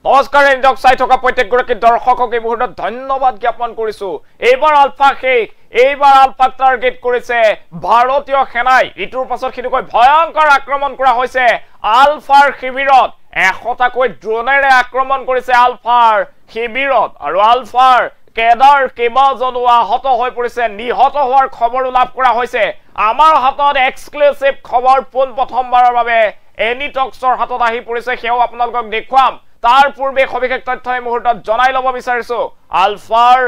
নমস্কাৰ ইন্দক চাই থকা প্ৰত্যেকগৰাকী দৰ্শকক এই মুহূৰ্তত ধন্যবাদ জ্ঞাপন কৰিছো এইবাৰ আলফা শেষ এইবাৰ আলফা টাৰ্গেট কৰিছে ভাৰতীয় সেনাই ইটোৰ পাছত সিটোকৈ ভয়ংকৰ আক্ৰমণ কৰা হৈছে আলফাৰ শিবিৰত 100টাকৈ ড্ৰোনেৰে আক্ৰমণ কৰিছে আলফাৰ শিবিৰত আৰু আলফাৰ কেডাৰ কেবাজনো আহত হৈ পৰিছে নিহত হোৱাৰ খবৰ লাভ কৰা হৈছে আমাৰ হাতত এক্সক্লুসিভ খবৰ পোন প্ৰথমবাৰৰ বাবে এনি টক্সৰ হাতত আহি পৰিছে সেও আপোনালোকক দেখুৱাম তাৰ পূৰ্বে সবিশেষ তথ্য এই মুহূৰ্তত জনাই ল'ব বিচাৰিছো আলফাৰ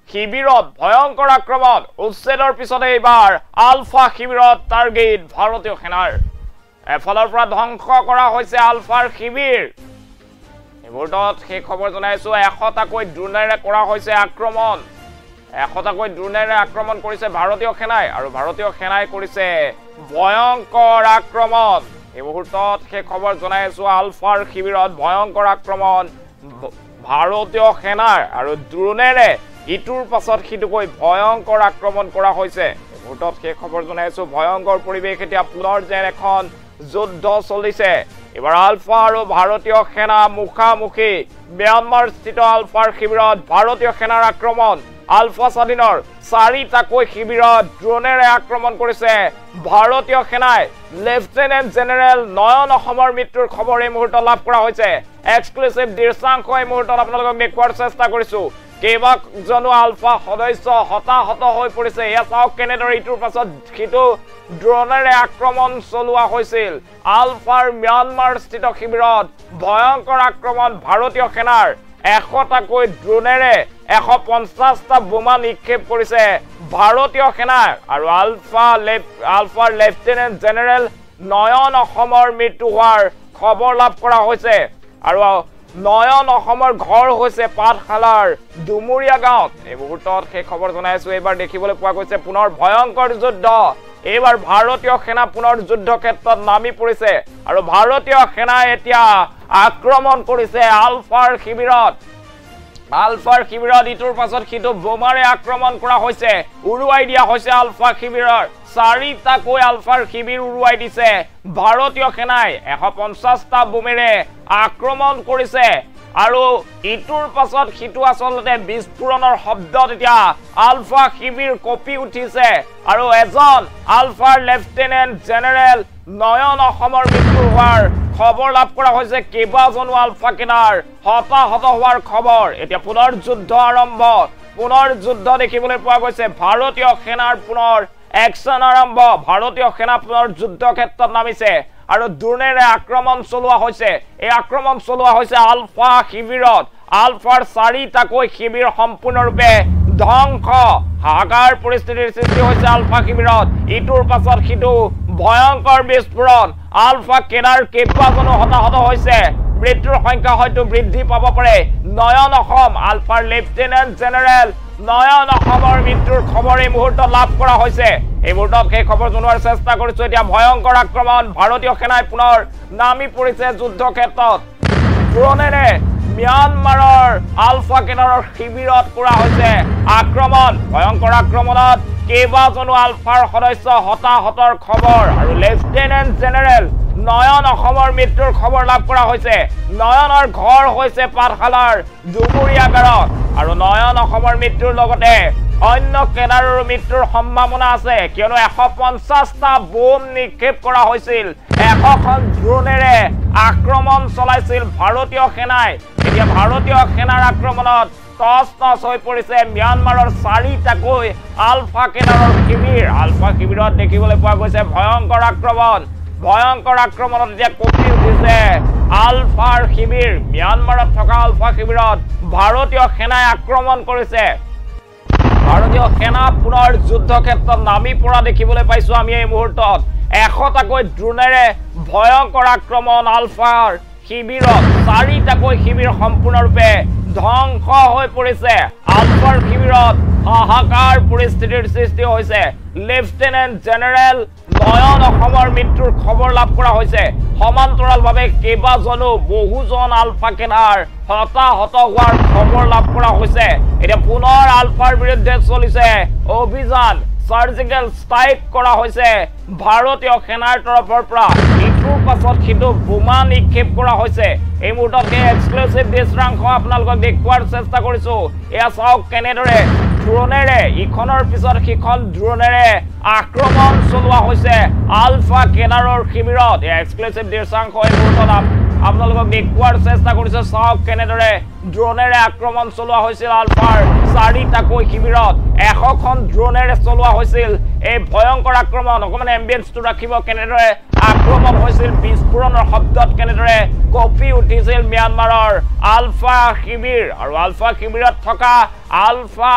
শিবিৰত ভয়ংকৰ আক্ৰমণ উচ্ছেদৰ পিছতে এইবাৰ আলফা শিবিৰত টাৰ্গেট ভাৰতীয় সেনাৰ এফালৰ পৰা ধ্বংস কৰা হৈছে আলফাৰ শিবিৰ এই মুহূৰ্তত সেই খবৰ জনাইছো 100টাকৈ ড্ৰোনেৰে কৰা হৈছে আক্ৰমণ 100টাকৈ ড্ৰোনেৰে আক্ৰমণ কৰিছে ভাৰতীয় সেনাই আৰু ভাৰতীয় সেনাই কৰিছে ভয়ংকৰ আক্ৰমণ এই মুহূৰ্তত সেই খবৰ জনাইছো আলফাৰ শিবিৰত ভয়ংকৰ আক্ৰমণ ভাৰতীয় সেনাৰ আৰু ড্ৰোনেৰে ইটোৰ পাছত সিটোকৈ ভয়ংকৰ আক্ৰমণ কৰা হৈছে এই মুহূৰ্তত সেই খবৰ জনাইছো ভয়ংকৰ পৰিৱেশ এতিয়া পুনৰ যেন এখন যুদ্ধ চলিছে এবাৰ আলফা আৰু ভাৰতীয় সেনা মুখামুখি ম্যানমাৰ স্থিত আলফাৰ শিবিৰত ভাৰতীয় সেনাৰ আক্ৰমণ আলফা স্বাধীনৰ 4টাকৈ শিবিৰত ড্ৰোনেৰে আক্ৰমণ কৰিছে ভাৰতীয় সেনাই লেফটেনেণ্ট জেনেৰেল নয়ন অসমৰ মৃত্যুৰ খবৰ এই মুহূৰ্তত লাভ কৰা হৈছে এক্সক্লুসিভ দৃশ্যাংশ এই মুহূৰ্তত আপোনালোকক দেখুৱাৰ চেষ্টা কৰিছো কেইবাজনো আলফা সদস্য হতাহত হৈ পৰিছে এয়া চাওক কেনেদৰে ইটোৰ পাছত সিটো ড্ৰোনেৰে আক্ৰমণ চলোৱা হৈছিল আলফাৰ ম্যানমাৰ স্থিত শিবিৰত ভয়ংকৰ আক্ৰমণ ভাৰতীয় সেনাৰ 100টাকৈ ড্ৰোনেৰে 150টা বোমা নিক্ষেপ কৰিছে ভাৰতীয় সেনাৰ আৰু আলফাৰ লেফটেনেণ্ট জেনেৰেল নয়ন অসমৰ মৃত্যু হোৱাৰ খবৰ লাভ কৰা হৈছে আৰু নয়ন অসমৰ ঘৰ হৈছে পাঠশালাৰ দুমুৰিয়া গাঁৱত এই মুহূৰ্তত সেই খবৰ জনাইছো এইবাৰ দেখিবলৈ পোৱা গৈছে পুনৰ ভয়ংকৰ যুদ্ধ এইবাৰ ভাৰতীয় সেনা পুনৰ যুদ্ধ ক্ষেত্ৰত নামি পৰিছে আৰু ভাৰতীয় সেনাই এতিয়া আক্ৰমণ কৰিছে আলফাৰ শিবিৰত ইটোৰ পাছত সিটো বোমাৰে আক্ৰমণ কৰা হৈছে উৰুৱাই দিয়া হৈছে আলফা শিবিৰৰ 4টাকৈ আলফাৰ শিবিৰ উৰুৱাই দিছে ভাৰতীয় সেনাই 150টা বোমেৰে আক্ৰমণ কৰিছে আৰু ইটোৰ পাছত সিটো আসলতে বিস্ফোৰণৰ শব্দত এতিয়া আলফা শিবিৰ কপি উঠিছে আৰু এজন আলফাৰ লেফটেনেণ্ট জেনেৰেল নয়ন অসমৰ মৃত্যু হোৱাৰ খবৰ লাভ কৰা হৈছে কেইবাজনো আলফা কেডাৰ হতাহত হোৱাৰ খবৰ এতিয়া পুনৰ যুদ্ধ আৰম্ভ পুনৰ যুদ্ধ দেখিবলৈ পোৱা গৈছে ভাৰতীয় সেনাৰ পুনৰ একশন আৰম্ভ ভাৰতীয় সেনা পুনৰ যুদ্ধ ক্ষেত্ৰত নামিছে আৰু ড্ৰোনেৰে আক্ৰমণ চলোৱা হৈছে এই আক্ৰমণ চলোৱা হৈছে আলফা শিবিৰত আলফাৰ 4টাকৈ শিবিৰ সম্পূৰ্ণৰূপে ধ্বংস হাহাকাৰ পৰিস্থিতিৰ সৃষ্টি হৈছে আলফা শিবিৰত ইটোৰ পাছত সিটো ভয়ংকৰ বিস্ফোৰণ আলফা কেডাৰ কেইবাজনো হতাহত হৈছে মৃত্যুৰ সংখ্যা হয়তো বৃদ্ধি পাব পাৰে নয়ন অসম আলফাৰ লেফটেনেণ্ট জেনেৰেল নয়ন অসমৰ মৃত্যুৰ খবৰ এই মুহূৰ্তত লাভ কৰা হৈছে এই মুহূৰ্তত সেই খবৰ জনোৱাৰ চেষ্টা কৰিছো এতিয়া ভয়ংকৰ আক্ৰমণ ভাৰতীয় সেনাই পুনৰ নামি পৰিছে যুদ্ধ ক্ষেত্ৰত ড্ৰোনেৰে ম্যানমাৰৰ আলফা কেডাৰৰ শিবিৰত কৰা হৈছে আক্ৰমণ ভয়ংকৰ আক্ৰমণত কেইবাজনো আলফাৰ সদস্য হতাহতৰ খবৰ আৰু লেফটেনেণ্ট জেনেৰেল নয়ন অসমৰ মৃত্যুৰ খবৰ লাভ কৰা হৈছে নয়নৰ ঘৰ হৈছে পাঠশালাৰ দুমুৰিয়া গাঁৱত আৰু নয়ন অসমৰ মৃত্যুৰ লগতে অন্য কেডাৰৰ মৃত্যুৰ সম্ভাৱনা আছে কিয়নো 150টা বোম নিক্ষেপ কৰা হৈছিল 100খন ড্ৰোনেৰে আক্ৰমণ চলাইছিল ভাৰতীয় সেনাই এতিয়া ভাৰতীয় সেনাৰ আক্ৰমণত টস হৈ পৰিছে ম্যানমাৰৰ 4টাকৈ আলফা কেডাৰৰ শিবিৰ আলফা শিবিৰত দেখিবলৈ পোৱা গৈছে ভয়ংকৰ আক্ৰমণত এতিয়া কপি উঠিছে আলফাৰ শিবিৰ ম্যানমাৰত থকা আলফা শিবিৰত ভাৰতীয় সেনাই আক্ৰমণ কৰিছে ভাৰতীয় সেনা পুনৰ যুদ্ধ ক্ষেত্ৰত নামি পৰা দেখিবলৈ পাইছো আমি এই মুহূৰ্তত 100টাকৈ ড্ৰোনেৰে ভয়ংকৰ আক্ৰমণ আলফাৰ শিবিৰত 4টাকৈ শিবিৰ সম্পূৰ্ণৰূপে ধ্বংস হৈ পৰিছে আলফাৰ শিবিৰত হাহাকাৰ পৰিস্থিতিৰ সৃষ্টি হৈছে লেফটেনেণ্ট জেনেৰেল নয়ন অসমৰ মৃত্যুৰ খবৰ লাভ কৰা হৈছে সমান্তৰালভাৱে কেইবাজনো বহুজন আলফা কেডাৰ হতাহত হোৱাৰ খবৰ লাভ কৰা হৈছে এতিয়া পুনৰ আলফাৰ বিৰুদ্ধে চলিছে অভিযান সাৰ্জিক্যাল স্ট্ৰাইক কৰা হয়েছে ভাৰতীয় সেনাৰ তৰফৰ পৰা ইটোৰ পাছত সিটো বোমা নিক্ষেপ কৰা হয়েছে এই মুহূৰ্তত এক্সক্লুসিভ দৃশ্যাংশ আপোনালোকক দেখুৱাৰ চেষ্টা কৰিছো এয়া চাওক কেনেদৰে ড্ৰোনেৰে ইখনৰ পিছত সিখন ড্ৰোনেৰে আক্ৰমণ চলোৱা হৈছে আলফা কেনাৰৰ শিবিৰত এই এক্সক্লুসিভ দৃশ্যাংশ এই মুহূৰ্তত আপোনালোকক দেখুৱাৰ চেষ্টা কৰিছো চাওক কেনেদৰে ড্ৰোনেৰে আক্ৰমণ চলোৱা হৈছিল আলফাৰ 4টাকৈ শিবিৰত 100খন ড্ৰোনেৰে চলোৱা হৈছিল এই ভয়ংকৰ আক্ৰমণ অকমান এম্বিয়েন্সটো ৰাখিব কেনেদৰে আক্ৰমণ হৈছিল বিস্ফোৰণৰ শব্দত কেনেদৰে কপি উঠিছিল মিয়ানমাৰৰ আলফা শিবিৰ আৰু আলফা শিবিৰত থকা আলফা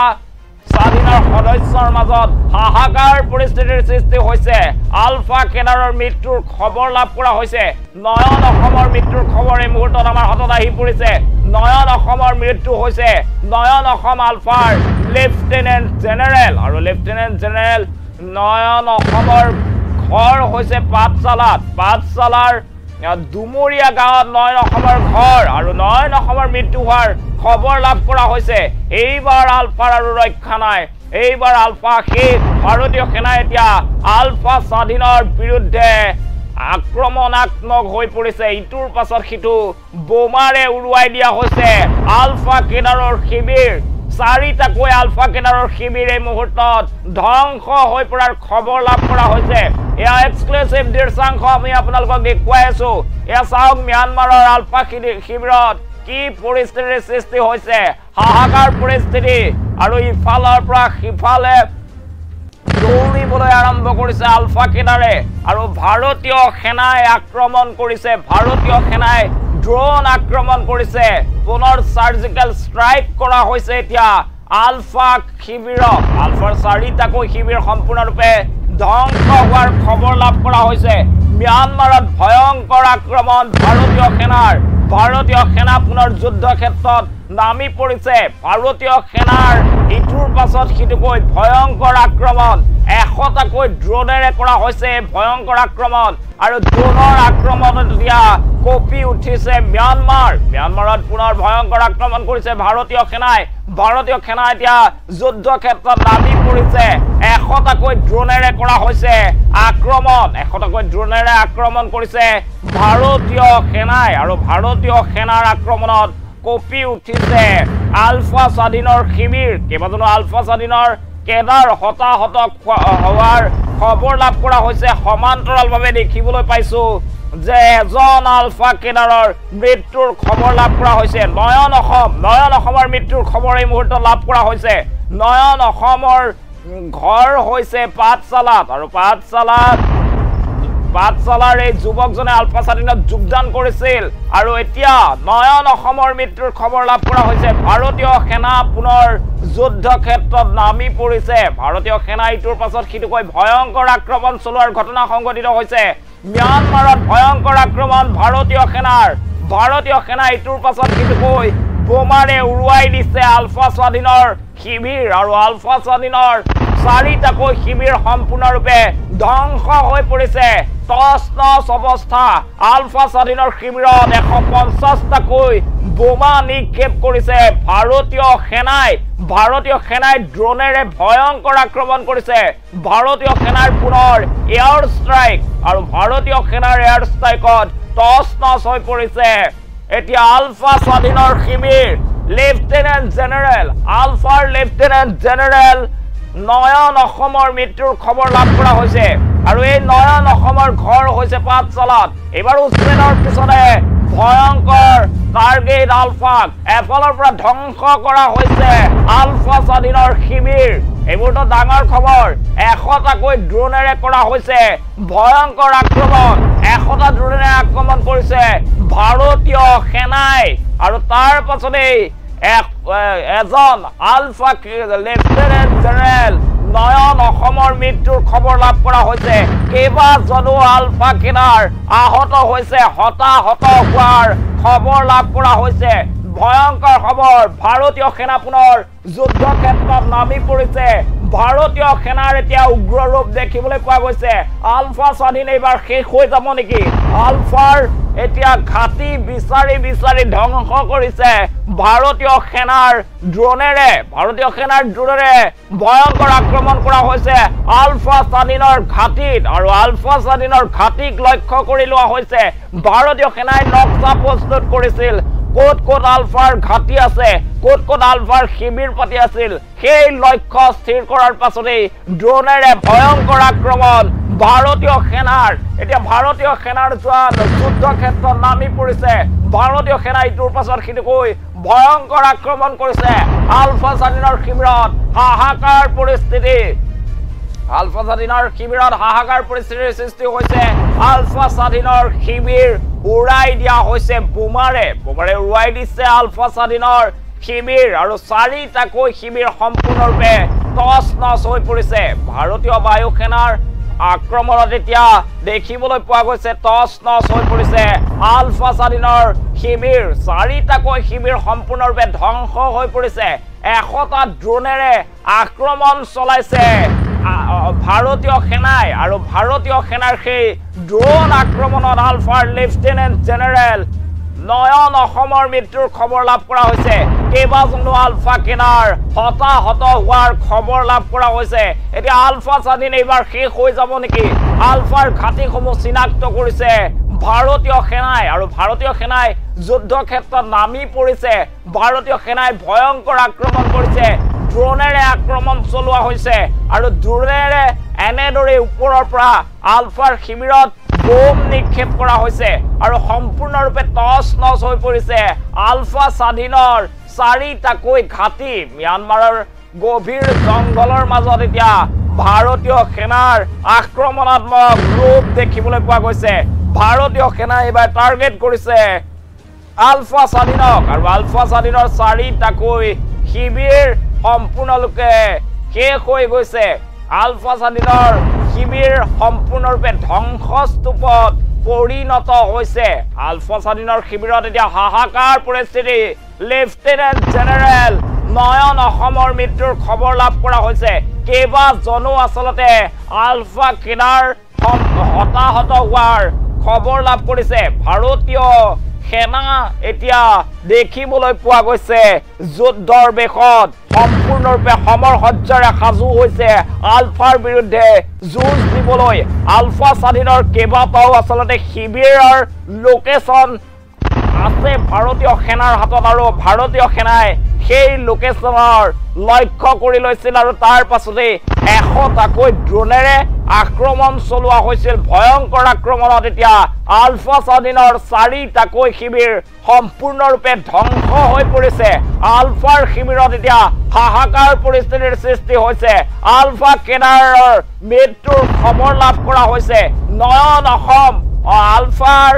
স্বাধীনৰ সদস্যৰ মাজত হাহাকাৰ পৰিস্থিতিৰ সৃষ্টি হৈছে আলফা কেনাৰৰ মৃত্যুৰ খবৰ লাভ কৰা হৈছে নয়ন অসমৰ মৃত্যুৰ খবৰ এই মুহূৰ্তত আমাৰ হাতত আহি পৰিছে নয়ন অসমৰ মৃত্যু হৈছে নয়ন অসম আলফাৰ লেফটেনেণ্ট জেনেৰেল আৰু লেফটেনেণ্ট জেনেৰেল নয়ন অসমৰ ঘৰ হৈছে পাঠশালাৰ দুমৰীয়া গাঁৱত নয়ন অসমৰ ঘৰ আৰু নয়ন অসমৰ মৃত্যু হোৱাৰ খবৰ লাভ কৰা হৈছে এইবাৰ আলফাৰ আৰু ৰক্ষা নাই এইবাৰ আলফা শেষ ভাৰতীয় সেনা এতিয়া আলফা স্বাধীনৰ বিৰুদ্ধে আক্ৰমণাত্মক হৈ পৰিছে ইটোৰ পাছত সিটো বোমাৰে উৰুৱাই দিয়া হৈছে আলফা কেনাৰৰ শিবিৰ 4টাকৈ আলফা কেনাৰৰ শিবিৰ এই মুহূৰ্তত ধ্বংস হৈ পৰাৰ খবৰ লাভ কৰা হৈছে এয়া এক্সক্লুসিভ দৃশ্যাংশ আমি আপোনালোকক দেখুৱাই আছো এয়া চাওক মিয়ানমাৰৰ আলফা শিবিৰত কি পৰিস্থিতিৰ সৃষ্টি হৈছে হাহাকাৰ পৰিস্থিতি আৰু ইফালৰ পৰা সিফালে দৌৰিবলৈ আৰম্ভ কৰিছে আলফা কেনাৰে আৰু ভাৰতীয় সেনাই আক্ৰমণ কৰিছে ভাৰতীয় সেনাই ড্ৰোন আক্ৰমণ কৰিছে পুনৰ সাৰ্জিক্যাল স্ট্ৰাইক কৰা হয়েছে এতিয়া আলফা শিবিৰত আলফাৰ 4টাকৈ শিবিৰ সম্পূৰ্ণৰূপে ধ্বংস হোৱাৰ খবৰ লাভ কৰা হৈছে মিয়ানমাৰত ভয়ংকৰ আক্ৰমণ ভাৰতীয় সেনা পুনৰ যুদ্ধ ক্ষেত্ৰত নামি পৰিছে ভাৰতীয় সেনাৰ ইটোৰ পাছত সিটোকৈ ভয়ংকৰ আক্ৰমণ 100টাকৈ ড্ৰোনেৰে কৰা হৈছে ভয়ংকৰ আক্ৰমণ আৰু ড্ৰোনৰ আক্ৰমণত দিয়া কপি উঠিছে মিয়ানমাৰত পুনৰ ভয়ংকৰ আক্ৰমণ কৰিছে ভাৰতীয় সেনা এতিয়া যুদ্ধ ক্ষেত্ৰত নামি পৰিছে 100টাকৈ ড্ৰোনেৰে কৰা হৈছে আক্ৰমণ 100টাকৈ ড্ৰোনেৰে আক্ৰমণ কৰিছে ভাৰতীয় সেনাই আৰু ভাৰতীয় সেনাৰ আক্ৰমণত কপি উঠিছে আলফা স্বাধীনৰ শিবিৰ কেইবাজনো আলফা স্বাধীনৰ কেডাৰ হতাহত হোৱাৰ খবৰ লাভ কৰা হৈছে সমান্তৰালভাৱে দেখিবলৈ পাইছো যে এজন আলফা কেডাৰৰ মৃত্যুৰ খবৰ লাভ কৰা হৈছে নয়ন অসমৰ মৃত্যুৰ খবৰ এই মুহূৰ্তত লাভ কৰা হৈছে নয়ন অসমৰ ঘৰ হৈছে পাঠশালাত আৰু পাঠশালাৰ এই যুৱকজনে আলফা স্বাধীনত যোগদান কৰিছিল আৰু এতিয়া নয়ন অসমৰ মৃত্যুৰ খবৰ লাভ কৰা হৈছে ভাৰতীয় সেনা পুনৰ যুদ্ধ ক্ষেত্ৰত নামি পৰিছে ভাৰতীয় সেনা ইটোৰ পাছত সিটোকৈ ভয়ংকৰ আক্ৰমণ চলোৱাৰ ঘটনা সংঘটিত হৈছে মিয়ানমাৰত ভয়ংকৰ আক্ৰমণ ভাৰতীয় সেনা ইটোৰ পাছত সিটোকৈ বোমাৰে উৰুৱাই দিছে আলফা স্বাধীনৰ শিবিৰ আৰু আলফা স্বাধীনৰ 4টাকৈ শিবিৰ সম্পূৰ্ণৰূপে ধ্বংস হৈ পৰিছে তছনছ অৱস্থা আলফা স্বাধীনৰ শিবিৰত 150টাকৈ বোমা নিক্ষেপ কৰিছে ভাৰতীয় সেনাই ড্ৰোনেৰে ভয়ংকৰ আক্ৰমণ কৰিছে ভাৰতীয় সেনাৰ পুনৰ এয়াৰ ষ্ট্ৰাইক আৰু ভাৰতীয় সেনাৰ এয়াৰ ষ্ট্ৰাইকত তছনছ হৈ পৰিছে এতিয়া আলফা স্বাধীনৰ শিবিৰ আলফাৰ লেফটেনেণ্ট জেনেৰেল নয়ন অসমৰ মৃত্যুৰ খবৰ লাভ কৰা হৈছে আৰু এই নয়ন অসমৰ ঘৰ হৈছে পাঠশালাত এবাৰ উচ্ছেদৰ পিছতে ভয়ংকৰ টাৰ্গেট আলফাক এফালৰ পৰা ধ্বংস কৰা হৈছে আলফা স্বাধীনৰ শিবিৰ এইবোৰটো ডাঙৰ খবৰ 100টাকৈ ড্ৰোনেৰে কৰা হৈছে ভয়ংকৰ আক্ৰমণ 100টা ড্ৰোনেৰে আক্ৰমণ কৰিছে ভাৰতীয় সেনাই আৰু তাৰ পাছতেই এজন আলফা লেফটেনেণ্ট জেনেৰেল নয়ন অসমৰ মৃত্যুৰ খবৰ লাভ কৰা হৈছে কেইবাজনো আলফা কেনাৰ আহত হৈছে হতাহত হোৱাৰ খবৰ লাভ কৰা হৈছে ভয়ংকৰ খবৰ ভাৰতীয় সেনা পুনৰ যুদ্ধ ক্ষেত্ৰত নামি পৰিছে ভাৰতীয় সেনাৰ এতিয়া উগ্ৰ ৰূপ দেখিবলৈ পোৱা গৈছে আলফা স্বাধীন এইবাৰ শেষ হৈ যাব নেকি আলফাৰ এতিয়া ঘাটি বিচাৰি বিচাৰি ধ্বংস কৰিছে ভাৰতীয় সেনাৰ ড্ৰোনেৰে ভয়ংকৰ আক্ৰমণ কৰা হৈছে আলফা স্বাধীনৰ ঘাটিত আৰু আলফা স্বাধীনৰ ঘাটিক লক্ষ্য কৰি লোৱা হৈছে ভাৰতীয় সেনাই নক্সা প্ৰস্তুত কৰিছিল কোট কোট আলফাৰ ঘাটি আছে কোট আলফাৰ শিবিৰ পাতি আছিল সেই লক্ষ্য স্থিৰ কৰাৰ পাছতেই ড্ৰোনেৰে ভয়ংকৰ আক্ৰমণ ভাৰতীয় সেনাৰ এতিয়া ভাৰতীয় সেনাৰ জোৱান যুদ্ধ ক্ষেত্ৰত নামি পৰিছে ভাৰতীয় সেনা ইটোৰ পাছত সিটোকৈ ভয়ংকৰ আক্ৰমণ কৰিছে আলফা স্বাধীনৰ শিবিৰত হাহাকাৰ পৰিস্থিতি আলফা স্বাধীনৰ শিবিৰত হাহাকাৰ পৰিস্থিতিৰ সৃষ্টি হৈছে আলফা স্বাধীনৰ শিবিৰ উৰাই দিয়া হৈছে বোমাৰে উৰুৱাই দিছে আলফা স্বাধীনৰ শিবিৰ আৰু চাৰিটাকৈ শিবিৰ সম্পূৰ্ণৰূপে টচ নচ হৈ পৰিছে ভাৰতীয় বায়ু সেনাৰ আক্ৰমণত এতিয়া দেখিবলৈ পোৱা গৈছে টচ নচ হৈ পৰিছে আলফা স্বাধীনৰ শিবিৰ চাৰিটাকৈ শিবিৰ সম্পূৰ্ণৰূপে ধ্বংস হৈ পৰিছে 100টা ড্ৰোনেৰে আক্ৰমণ চলাইছে ভাৰতীয় সেনাই আৰু ভাৰতীয় সেনাৰ সেই ড্ৰোন আক্ৰমণত আলফাৰ লেফটেনেণ্ট জেনেৰেল নয়ন অসমৰ মৃত্যুৰ খবৰ লাভ কৰা হৈছে কেইবাজনো আলফা কেডাৰ হতাহত হোৱাৰ খবৰ লাভ কৰা হৈছে এতিয়া আলফা স্বাধীন এইবাৰ শেষ হৈ যাব নেকি আলফাৰ ঘাটিসমূহ চিনাক্ত কৰিছে ভাৰতীয় সেনাই আৰু ভাৰতীয় সেনাই যুদ্ধ ক্ষেত্ৰত নামি পৰিছে ভাৰতীয় সেনাই ভয়ংকৰ আক্ৰমণ কৰিছে ড্ৰোনেৰে আক্ৰমণ চলোৱা হৈছে আৰু ড্ৰোনেৰে এনেদৰে ওপৰৰ পৰা আলফাৰ শিবিৰত বোম নিক্ষেপ কৰা হৈছে আৰু সম্পূৰ্ণৰূপে টচ নচ হৈ পৰিছে আলফা স্বাধীনৰ চাৰিটাকৈ ঘাটি ম্যানমাৰৰ গভীৰ জংঘলৰ মাজত এতিয়া ভাৰতীয় সেনাৰ আক্ৰমণাত্মক ৰূপ দেখিবলৈ পোৱা গৈছে ভাৰতীয় সেনাই এবাৰ টাৰ্গেট কৰিছে আলফা স্বাধীনক আৰু আলফা স্বাধীনৰ চাৰিটাকৈ শিবিৰ সম্পূৰ্ণৰূপে শেষ হৈ গৈছে আলফা স্বাধীনৰ শিবিৰ সম্পূৰ্ণৰূপে ধ্বংসস্তূপত পৰিণত হৈছে আলফা স্বাধীনৰ শিবিৰত এতিয়া হাহাকাৰ পৰিস্থিতি লেফটেনেণ্ট জেনেৰেল নয়ন অসমৰ মৃত্যুৰ খবৰ লাভ কৰা হৈছে কেইবাজনো আচলতে আলফা কেডাৰ হতাহত হোৱাৰ খবৰ লাভ কৰিছে ভাৰতীয় সেনা এতিয়া দেখিবলৈ পোৱা গৈছে যুদ্ধৰ বেশত সম্পূৰ্ণৰূপে সমৰসজ্জাৰে সাজু হৈছে আলফাৰ বিৰুদ্ধে যুঁজ দিবলৈ আলফা স্বাধীনৰ কেইবাটাও আচলতে শিবিৰৰ লোকেশ্যন আছে ভাৰতীয় সেনাৰ হাতত আৰু ভাৰতীয় সেনাই সেই লোকেশ্যনৰ লক্ষ্য কৰি লৈছিল আৰু তাৰ পাছতে 100টাকৈ ড্ৰোনেৰে আক্ৰমণ চলোৱা হৈছিল ভয়ংকৰ আক্ৰমণত এতিয়া আলফা স্বাধীনৰ চাৰিটাকৈ শিবিৰ সম্পূৰ্ণৰূপে ধ্বংস হৈ পৰিছে আলফাৰ শিবিৰত এতিয়া হাহাকাৰ পৰিস্থিতিৰ সৃষ্টি হৈছে আলফা কেডাৰৰ মৃত্যুৰ খবৰ লাভ কৰা হৈছে নয়ন অসম আলফাৰ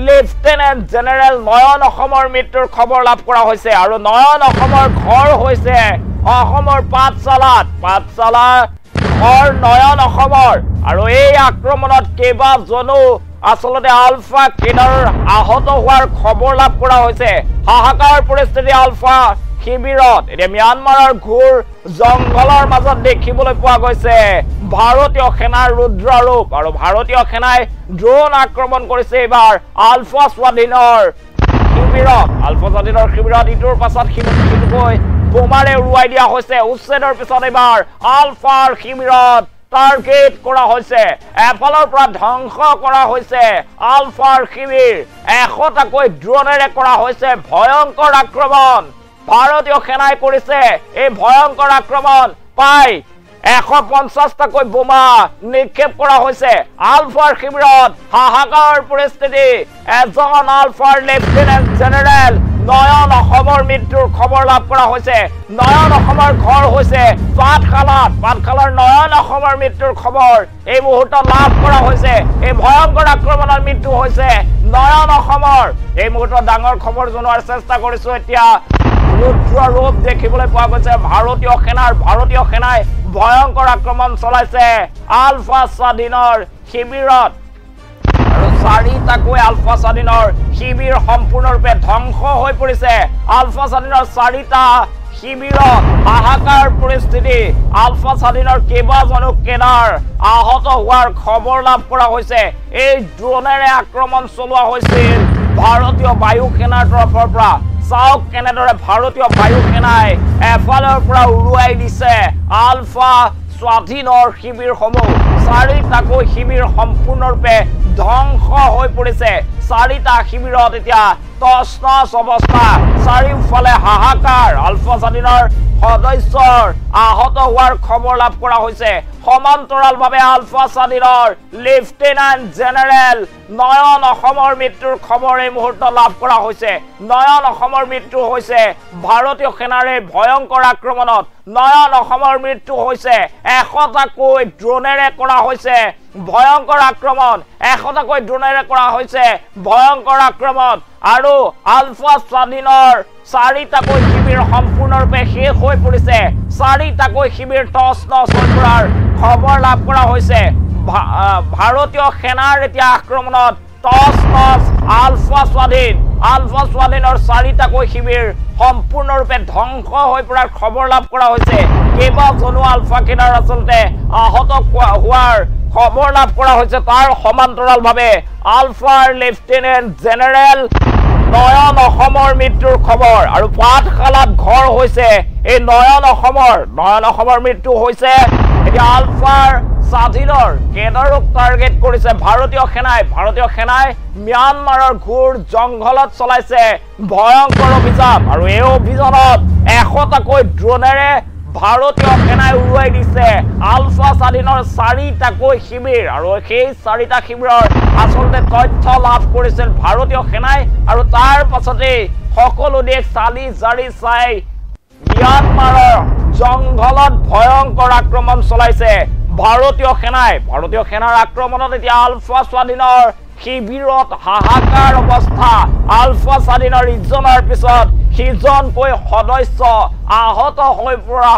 লেফটেনেণ্ট জেনেৰেল নয়ন অসমৰ মৃত্যুৰ খবৰ লাভ কৰা হৈছে আৰু নয়ন অসমৰ ঘৰ হৈছে অসমৰ পাঠশালাত ঘৰ নয়ন অসমৰ আৰু এই আক্ৰমণত কেইবাজনো আচলতে আলফা কেডাৰ আহত হোৱাৰ খবৰ লাভ কৰা হৈছে হাহাকাৰ পৰিস্থিতি আলফা শিবিৰত এতিয়া ম্যানমাৰৰ ঘূৰ জংঘলৰ মাজত দেখিবলৈ পোৱা গৈছে ভাৰতীয় সেনাৰ ৰুদ্ৰৰূপ আৰু ভাৰতীয় সেনাই ড্ৰোন আক্ৰমণ কৰিছে এইবাৰ আলফা স্বাধীনৰ শিবিৰত ইটোৰ পাছত সিটোকৈ বোমাৰে উৰুৱাই দিয়া হৈছে উচ্ছেদৰ পিছত এইবাৰ আলফাৰ শিবিৰত টাৰ্গেট কৰা হৈছে এফালৰ পৰা ধ্বংস কৰা হৈছে আলফাৰ শিবিৰ 100টাকৈ ড্ৰোনেৰে কৰা হৈছে ভয়ংকৰ আক্ৰমণ ভাৰতীয় সেনাই কৰিছে এই ভয়ংকৰ আক্ৰমণ পাই 150টাকৈ বোমা নিক্ষেপ কৰা হৈছে আলফাৰ শিবিৰত হাহাকাৰ পৰিস্থিতি এজন আলফাৰ লেফটেনেণ্ট জেনেৰেল নয়ন অসমৰ মৃত্যুৰ খবৰ লাভ কৰা হৈছে নয়ন অসমৰ ঘৰ হৈছে পাঠশালাৰ নয়ন অসমৰ মৃত্যুৰ খবৰ এই মুহূৰ্তত লাভ কৰা হৈছে এই ভয়ংকৰ আক্ৰমণৰ মৃত্যু হৈছে নয়ন অসমৰ এই মুহূৰ্তত ডাঙৰ খবৰ জনোৱাৰ চেষ্টা কৰিছো এতিয়া ৰুদ্ৰ ৰূপ দেখিবলৈ পোৱা গৈছে ভাৰতীয় সেনাই ভয়ংকৰ আক্ৰমণ চলাইছে আলফা স্বাধীনৰ শিবিৰত আৰু চাৰিটাকৈ আলফা স্বাধীনৰ শিবিৰ সম্পূৰ্ণৰূপে ধ্বংস হৈ পৰিছে আলফা স্বাধীনৰ চাৰিটা শিবিৰত হাহাকাৰ পৰিস্থিতি আলফা স্বাধীনৰ কেইবাজনো কেডাৰ আহত হোৱাৰ খবৰ লাভ কৰা হৈছে এই ড্ৰোনেৰে আক্ৰমণ চলোৱা হৈছিল ভাৰতীয় বায়ু সেনাৰ তৰফৰ পৰা চাওক কেনেদৰে ভাৰতীয় বায়ু সেনাই এফালৰ পৰা উৰুৱাই দিছে আলফা স্বাধীনৰ শিবিৰসমূহ চাৰিটাকৈ শিবিৰ সম্পূৰ্ণৰূপে ধ্বংস হৈ পৰিছে চাৰিটা শিবিৰত এতিয়া তছনছ অৱস্থা চাৰিওফালে হাহাকাৰ আলফা স্বাধীনৰ সদস্যৰ আহত হোৱাৰ খবৰ লাভ কৰা হৈছে সমান্তৰালভাৱে আলফা স্বাধীনৰ লেফটেনেণ্ট জেনেৰেল নয়ন অসমৰ মৃত্যুৰ খবৰ এই মুহূৰ্তত লাভ কৰা হৈছে নয়ন অসমৰ মৃত্যু হৈছে ভাৰতীয় সেনাৰে ভয়ংকৰ আক্ৰমণত নয়ন অসমৰ মৃত্যু হৈছে 100টাকৈ ড্ৰোনেৰে কৰা হৈছে ভয়ংকৰ আক্ৰমণ 100টাকৈ ড্ৰোনেৰে কৰা হৈছে ভয়ংকৰ আক্ৰমণ আৰু আলফা স্বাধীনৰ চাৰিটাকৈ শিবিৰ সম্পূৰ্ণৰূপে শেষ হৈ পৰিছে চাৰিটাকৈ শিবিৰ তছনছ হৈ পৰাৰ খবৰ লাভ কৰা হৈছে ভাৰতীয় সেনাৰ এতিয়া আক্ৰমণত তছনছ আলফা স্বাধীনৰ চাৰিটাকৈ শিবিৰ সম্পূৰ্ণৰূপে ধ্বংস হৈ পৰাৰ খবৰ লাভ কৰা হৈছে কেইবাজনো আলফা কেডাৰ আচলতে আহত হোৱাৰ খবৰ লাভ কৰা হৈছে তাৰ সমান্তৰালভাৱে আলফাৰ লেফটেনেণ্ট জেনেৰেল নয়ন অসমৰ মৃত্যুৰ খবৰ আৰু পাঠশালাত ঘৰ হৈছে এই নয়ন অসমৰ মৃত্যু হৈছে এতিয়া আলফাৰ স্বাধীনৰ কেডাৰক টাৰ্গেট কৰিছে ভাৰতীয় সেনাই ম্যানমাৰৰ ঘূৰ জংঘলত চলাইছে ভয়ংকৰ অভিযান আৰু এই অভিযানত 100টাকৈ ড্ৰোনেৰে ভাৰতীয় সেনাই উৰুৱাই দিছে আলফা স্বাধীনৰ চাৰিটাকৈ শিবিৰ আৰু সেই চাৰিটা শিবিৰৰ আচলতে তথ্য লাভ কৰিছিল ভাৰতীয় সেনাই আৰু তাৰ পাছতে সকলো দেশ চালি জাৰি চাই ম্যানমাৰৰ জংঘলত ভয়ংকৰ আক্ৰমণ চলাইছে ভাৰতীয় সেনাৰ আক্ৰমণত এতিয়া আলফা স্বাধীনৰ শিবিৰত হাহাকাৰ অৱস্থা আলফা স্বাধীনৰ ইজনৰ পিছত সিজনকৈ সদস্য আহত হৈ পৰা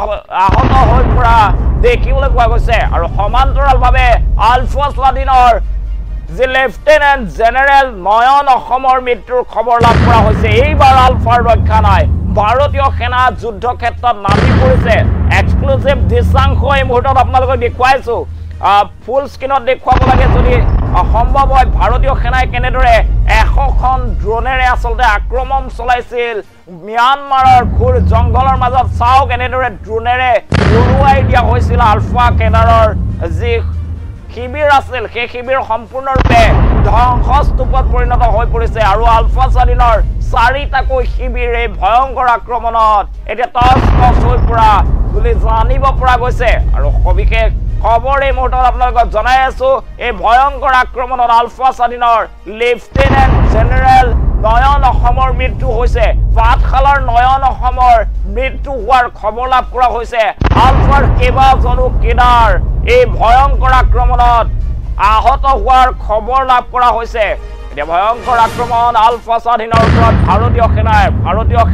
দেখিবলৈ পোৱা গৈছে আৰু সমান্তৰালভাৱে আলফা স্বাধীনৰ যে লেফটেনেণ্ট জেনেৰেল নয়ন অসমৰ মৃত্যুৰ খবৰ লাভ কৰা হৈছে এইবাৰ আলফাৰ ৰক্ষা নাই ভাৰতীয় সেনা যুদ্ধ ক্ষেত্ৰত নামি পৰিছে এক্সক্লুসিভ দৃশ্যাংশ এই মুহূৰ্তত আপোনালোকক দেখুৱাইছো ফুল স্ক্ৰীনত দেখুৱাব লাগে যদি সম্ভৱ হয় ভাৰতীয় সেনাই কেনেদৰে 100খন ড্ৰোনেৰে আচলতে আক্ৰমণ চলাইছিল ম্যানমাৰৰ ঘূৰ জংঘলৰ মাজত চাওক এনেদৰে ড্ৰোনেৰে উৰুৱাই দিয়া হৈছিল আলফা কেডাৰৰ যি শিবিৰ আছিল সেই শিবিৰ সম্পূৰ্ণৰূপে ধ্বংসস্তূপত পৰিণত হৈ পৰিছে আৰু আলফা স্বাধীনৰ চাৰিটাকৈ শিবিৰ এই ভয়ংকৰ আক্ৰমণত এতিয়া তছনছ হৈ পৰা বুলি জানিব পৰা গৈছে আৰু সবিশেষ খবৰ এই মুহূৰ্তত আপোনালোকক জনাই আছো এই ভয়ংকৰ আক্ৰমণত আলফা স্বাধীনৰ লেফটেনেণ্ট জেনেৰেল নয়ন অসমৰ মৃত্যু হৈছে পাঠশালাৰ নয়ন অসমৰ মৃত্যু হোৱাৰ খবৰ লাভ কৰা হৈছে আলফাৰ কেইবাজনো কেডাৰ এই ভয়ংকৰ আক্ৰমণত আহত হোৱাৰ খবৰ লাভ কৰা হৈছে এতিয়া ভয়ংকৰ আক্ৰমণ আলফা স্বাধীনৰ ওপৰত ভাৰতীয়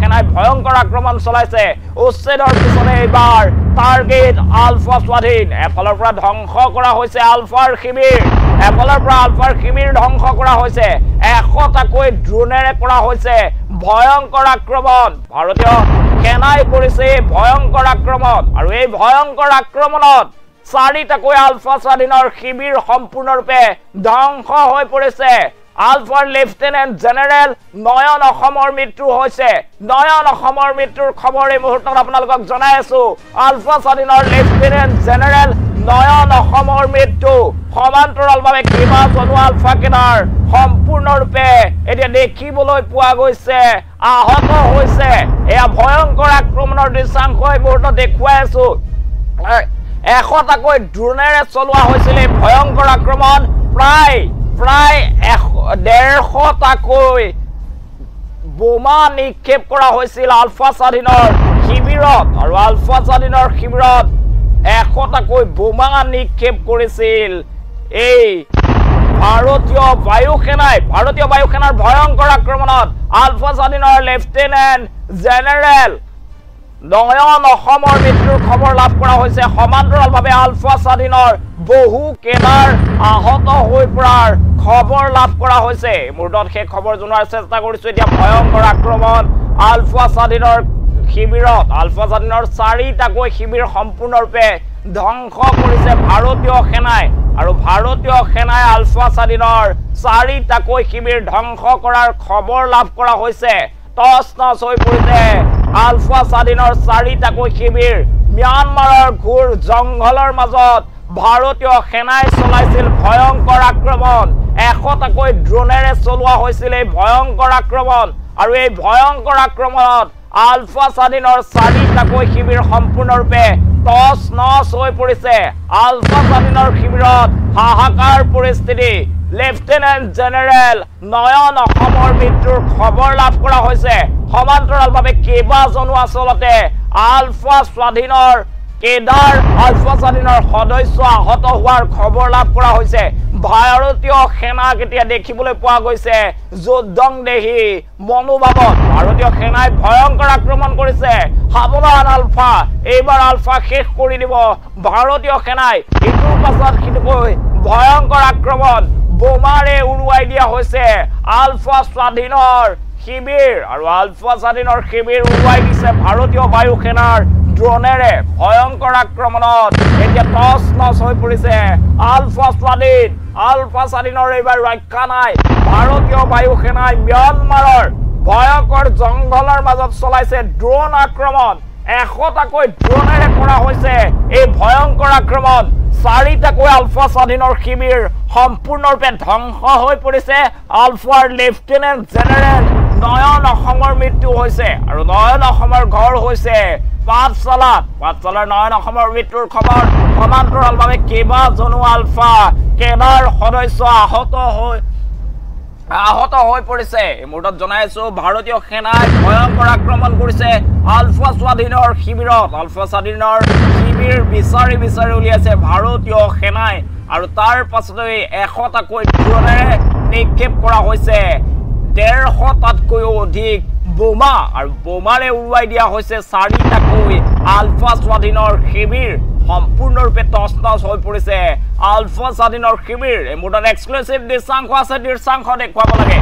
সেনাই ভয়ংকৰ আক্ৰমণ চলাইছে উচ্ছেদৰ পিছতে এইবাৰ টাৰ্গেট আলফা স্বাধীন এফালৰ পৰা ধ্বংস কৰা হৈছে আলফাৰ শিবিৰ ধ্বংস কৰা হৈছে 100টাকৈ ড্ৰোনেৰে কৰা হৈছে ভয়ংকৰ আক্ৰমণ ভাৰতীয় সেনাই কৰিছে ভয়ংকৰ আক্ৰমণ আৰু এই ভয়ংকৰ আক্ৰমণত চাৰিটাকৈ আলফা স্বাধীনৰ শিবিৰ সম্পূৰ্ণৰূপে ধ্বংস হৈ পৰিছে আলফাৰ লেফটেনেণ্ট জেনেৰেল নয়ন অসমৰ মৃত্যু হৈছে নয়ন অসমৰ মৃত্যুৰ খবৰ এই মুহূৰ্তত আপোনালোকক জনাই আছো আলফা স্বাধীনৰ লেফটেনেণ্ট জেনেৰেল নয়ন অসমৰ মৃত্যু সমান্তৰালভাৱে কেইবাজনো আলফা কেডাৰ সম্পূৰ্ণৰূপে এতিয়া দেখিবলৈ পোৱা গৈছে আহত হৈছে এয়া ভয়ংকৰ আক্ৰমণৰ দৃশ্যাংশ এই মুহূৰ্তত দেখুৱাই আছো 100টাকৈ ড্ৰোনেৰে চলোৱা হৈছিল এই ভয়ংকৰ আক্ৰমণ প্ৰায় 150টাকৈ বোমা নিক্ষেপ কৰা হৈছিল আলফা স্বাধীনৰ শিবিৰত আৰু আলফা স্বাধীনৰ শিবিৰত 100টাকৈ বোমা নিক্ষেপ কৰিছিল এই ভাৰতীয় বায়ু সেনাৰ ভয়ংকৰ আক্ৰমণত আলফা স্বাধীনৰ লেফটেনেণ্ট জেনেৰেল নয়ন অসমৰ মৃত্যুৰ খবৰ লাভ কৰা হৈছে সমান্তৰালভাৱে আলফা স্বাধীনৰ বহু কেডাৰ আহত হৈ পৰাৰ খবৰ লাভ কৰা হৈছে মুহূৰ্তত সেই খবৰ জনোৱাৰ চেষ্টা কৰিছো এতিয়া ভয়ংকৰ আক্ৰমণ আলফা স্বাধীনৰ শিবিৰত আলফা স্বাধীনৰ 4টাকৈ শিবিৰ সম্পূৰ্ণৰূপে ধ্বংস কৰিছে ভাৰতীয় সেনাই আৰু ভাৰতীয় সেনাই আলফা স্বাধীনৰ 4টাকৈ শিবিৰ ধ্বংস কৰাৰ খবৰ লাভ কৰা হৈছে টছ নছ হৈ পৰিছে আলফা স্বাধীনৰ 4টাকৈ শিবিৰ म्यानमाৰৰ ঘূৰ জংঘলৰ মাজত ভাৰতীয় সেনাই চলাইছিল ভয়ংকৰ আক্ৰমণ 100টাকৈ ড্ৰোনেৰে চলোৱা হৈছিল এই ভয়ংকৰ আক্ৰমণ আৰু এই ভয়ংকৰ আক্ৰমণত আলফা স্বাধীনৰ 4টাকৈ শিবিৰ সম্পূৰ্ণৰূপে টছ নছ হৈ পৰিছে আলফা স্বাধীনৰ শিবিৰত হাহাকাৰ পৰিস্থিতি লেফটেনেণ্ট জেনেৰেল নয়ন অসমৰ মৃত্যুৰ খবৰ লাভ কৰা হৈছে সমান্তৰালভাৱে কেইবাজনো আচলতে আলফা স্বাধীনৰ কেডাৰ আলফা স্বাধীনৰ সদস্য আহত হোৱাৰ খবৰ লাভ কৰা হৈছে ভাৰতীয় সেনাক এতিয়া দেখিবলৈ পোৱা গৈছে যুদ্ধং দেহি মনোভাৱত ভাৰতীয় সেনাই ভয়ংকৰ আক্ৰমণ কৰিছে সাৱধান আলফা এইবাৰ আলফা শেষ কৰি দিব ভাৰতীয় সেনাই ইটোৰ পাছত সিটোকৈ ভয়ংকৰ আক্ৰমণ বোমাৰে উৰুৱাই দিয়া হৈছে আলফা স্বাধীনৰ শিবিৰ আৰু আলফা স্বাধীনৰ শিবিৰ উৰুৱাই দিছে ভাৰতীয় বায়ু সেনাৰ ড্ৰোনেৰে ভয়ংকৰ আক্ৰমণত এতিয়া টছ নছ হৈ পৰিছে আলফা স্বাধীনৰ এইবাৰ ৰক্ষা নাই ভাৰতীয় বায়ু সেনাই ম্যানমাৰৰ ভয়ংকৰ জংঘলৰ মাজত চলাইছে ড্ৰোন আক্ৰমণ 100টাকৈ ড্ৰোনেৰে কৰা হৈছে এই ভয়ংকৰ আক্ৰমণ 4টাকৈ আলফা স্বাধীনৰ শিবিৰ সম্পূৰ্ণৰূপে ধ্বংস হৈ পৰিছে আলফাৰ লেফটেনেণ্ট জেনেৰেল নয়ন অসমৰ মৃত্যু হৈছে আৰু নয়ন অসমৰ ঘৰ হৈছে পাঠশালাৰ নয়ন অসমৰ মৃত্যুৰ খবৰ সমান্তৰালভাৱে কেইবাজনো আলফা কেডাৰ সদস্য আহত হৈ পৰিছে এই মুহূৰ্তত জনাইছো ভাৰতীয় সেনাই ভয়ংকৰ আক্ৰমণ কৰিছে আলফা স্বাধীনৰ শিবিৰত আলফা স্বাধীনৰ শিবিৰ বিচাৰি উলিয়াইছে ভাৰতীয় সেনাই আৰু তাৰ পাছতে 100টাকৈ ড্ৰোনেৰে নিক্ষেপ কৰা হৈছে 150টাতকৈও অধিক বোমা আৰু বোমাৰে উৰুৱাই দিয়া হৈছে 4টাকৈ আলফা স্বাধীনৰ শিবিৰ সম্পূৰ্ণৰূপে টছ নছ হৈ পৰিছে আলফা স্বাধীনৰ শিবিৰ এই মুহূৰ্তত এক্সক্লুসিভ দৃশ্যাংশ আছে দৃশ্যাংশ দেখুৱাব লাগে